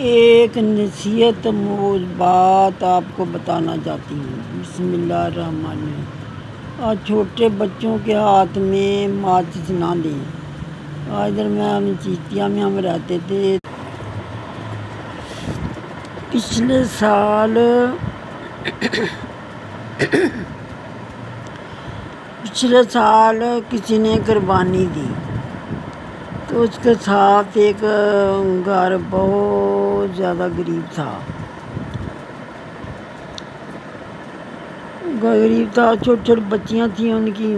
ایک نصیحت موز بات آپ کو بتانا چاہتی ہوں۔ بسم اللہ الرحمن الرحیم۔ آج چھوٹے بچوں کے ہاتھ میں ماچس نہ دیں۔ آج درمیان چشتیہ میں ہم رہتے تھے۔ پچھلے سال کسی نے قربانی دی تو اس کے ساتھ ایک گھر بہت زیادہ غریب تھا۔ چھوٹی چھوٹی بچیاں تھیں ان کی،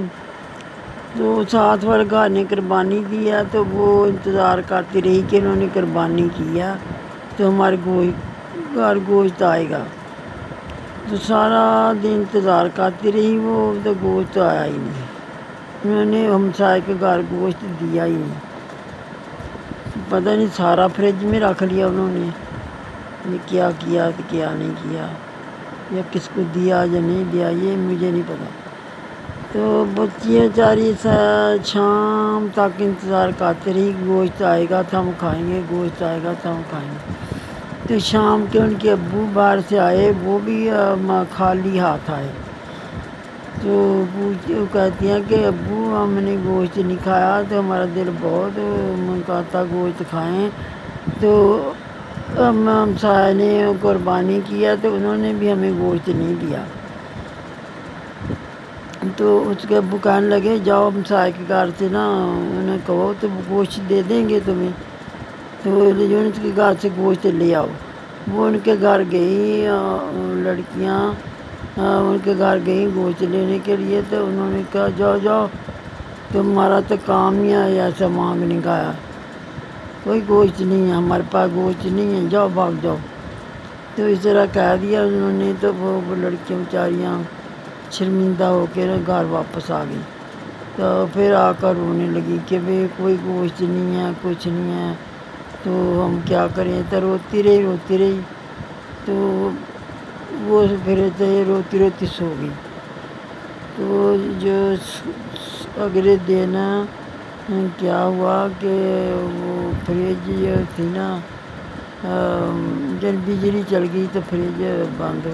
تو ساتھ والے گھر نے قربانی دیا تو وہ انتظار کرتی رہی کہ انہوں نے قربانی کیا تو ہمارے گھر گوشت آئے گا۔ تو سارا دن انتظار کرتی رہی وہ، تو گوشت آیا ہی نہیں۔ انہوں نے ہمسائے کے گھر گوشت دیا ہی نہیں۔ پتہ نہیں سارا فریج میں رکھ لیا انہوں نے، یہ کیا کیا تو کیا نہیں کیا، یا کس کو دیا یا نہیں دیا یہ مجھے نہیں پتا۔ تو بچی بیچاری شام تک انتظار کرتے رہی، گوشت آئے گا تو ہم کھائیں گے، گوشت آئے گا تو ہم کھائیں گے۔ تو شام کے ان کے ابو باہر سے آئے، وہ بھی خالی ہاتھ آئے۔ تو وہ کہتی ہیں کہ ابو ہم نے گوشت نہیں کھایا تو ہمارا دل بہت من کرتا گوشت کھائیں۔ تو ہمسائے نے قربانی کیا تو انہوں نے بھی ہمیں گوشت نہیں دیا۔ تو اس کے ابو کہنے لگے جاؤ ہمسائے کے گھر سے نا انہیں کہو تو وہ گوشت دے دیں گے تمہیں، تو یونس کے گھر سے گوشت لے آؤ۔ وہ ان کے گھر گئی، لڑکیاں ان کے گھر گئیں گوشت لینے کے لیے، تو انہوں نے کہا جاؤ جاؤ تمہارا تو کام ہی ہے ایسا مانگنے کا ہے، کوئی گوشت نہیں ہے ہمارے پاس، گوشت نہیں ہے، جاؤ بھاگ جاؤ۔ تو اس طرح کہہ دیا انہوں نے، تو وہ لڑکیاں بیچاریاں شرمندہ ہو کے گھر واپس آ گئی۔ تو پھر آ کر رونے لگی کہ بھئی کوئی گوشت نہیں ہے، کچھ نہیں ہے، تو ہم کیا کریں۔ تو روتی رہی تو وہ پھر روتی روتی سو گئی۔ تو جو اگلے دن کیا ہوا کہ وہ فریج تھی نا، جب بجلی چل گئی تو فریج بند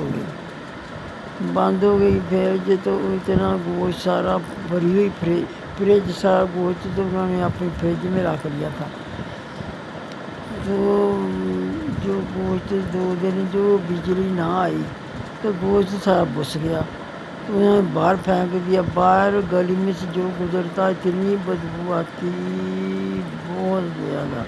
ہو گئی فریج، تو اتنا گوشت سارا بھری ہوئی فریج سارا گوشت تو انہوں نے اپنی فریج میں رکھ لیا تھا۔ تو جو گوشت 2 دن جو بجلی نہ آئی تو گوشت سارا بس گیا، تو انہوں نے باہر پھینک دیا۔ باہر گلی میں سے جو گزرتا اتنی بدبو آتی بہت زیادہ۔